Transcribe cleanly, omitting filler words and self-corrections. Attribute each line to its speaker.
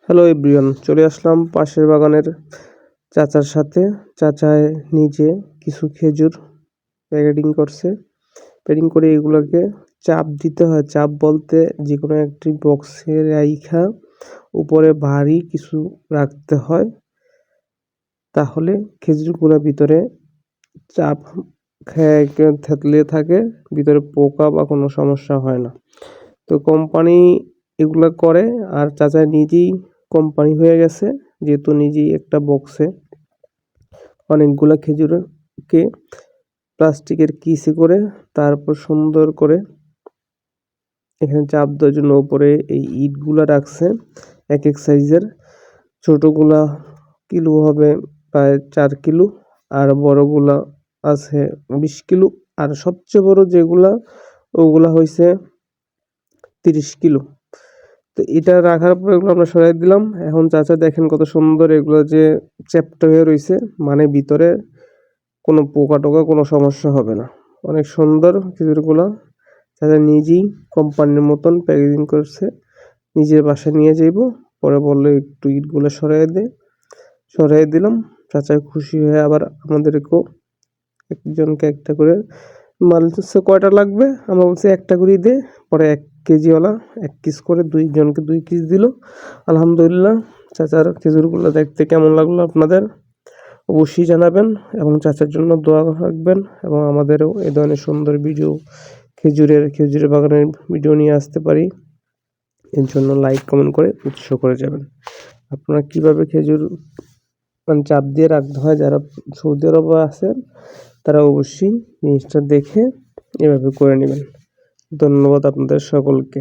Speaker 1: Hello everyone, চলে আসলাম পাশের বাগানের চাচার সাথে। চাচায় নিজে কিছু খেজুর প্যাকেটিং করছে। প্যাকেটিং করে এগুলোকে চাপ দিতে হয়। চাপ বলতে যে কোনো একটি বক্সে রাইখা উপরে ভারী কিছু রাখতে হয়, তাহলে খেজুরগুলো ভিতরে চাপ খেয়ে থেতলে থাকে, ভিতরে পোকা বা কোনো সমস্যা হয় না। তো কোম্পানি এগুলা করে, আর চাচা নিজেই কোম্পানি হয়ে গেছে, যেহেতু নিজেই একটা বক্সে অনেকগুলা খেজুরকে প্লাস্টিকের কিসে করে তারপর সুন্দর করে এখানে চাপ দেওয়ার জন্য উপরে এই ইটগুলা রাখছে এক এক সাইজের। ছোটগুলা কিলো হবে প্রায় 4 কিলো, আর বড়গুলা আছে 20 কিলো, আর সবচেয়ে বড় যেগুলা ওগুলা হয়েছে 30 কিলো। তো এটা রাখার পর এগুলো আমরা সরাই দিলাম। এখন চাচা দেখেন কত সুন্দর এগুলো যে চ্যাপ্টা হয়ে রয়েছে, মানে ভিতরে কোনো পোকা টোকা কোনো সমস্যা হবে না। অনেক সুন্দর খেজুরগুলো। চাচা নিজেই কোম্পানির মতন প্যাকেজিং করছে, নিজের বাসায় নিয়ে যাইব। পরে বললো একটু ইটগুলো সরাই দিলাম। চাচা খুশি হয়ে আবার আমাদেরকেও একজনকে একটা করে মাল হচ্ছে কয়টা লাগবে, আমরা বলছি একটা করেই দে। পরে 1 কেজিওয়ালা 1 পিস করে 2 জনকে 2 পিস দিল। আলহামদুলিল্লাহ। চাচার খেজুরগুলো দেখতে কেমন লাগলো আপনাদের অবশ্যই জানাবেন, এবং চাচার জন্য দোয়া রাখবেন, এবং আমাদেরও এই ধরনের সুন্দর ভিডিও খেজুরের বাগানের ভিডিও নিয়ে আসতে পারি। এর জন্য লাইক কমেন্ট করে উৎসাহ করে যাবেন। আপনারা কিভাবে খেজুর মানে চাপ দিয়ে রাখতে হয়, যারা সৌদি আরবে আছেন তারা অবশ্যই জিনিসটা দেখে এভাবে করে নেবেন। ধন্যবাদ আপনাদের সকলকে।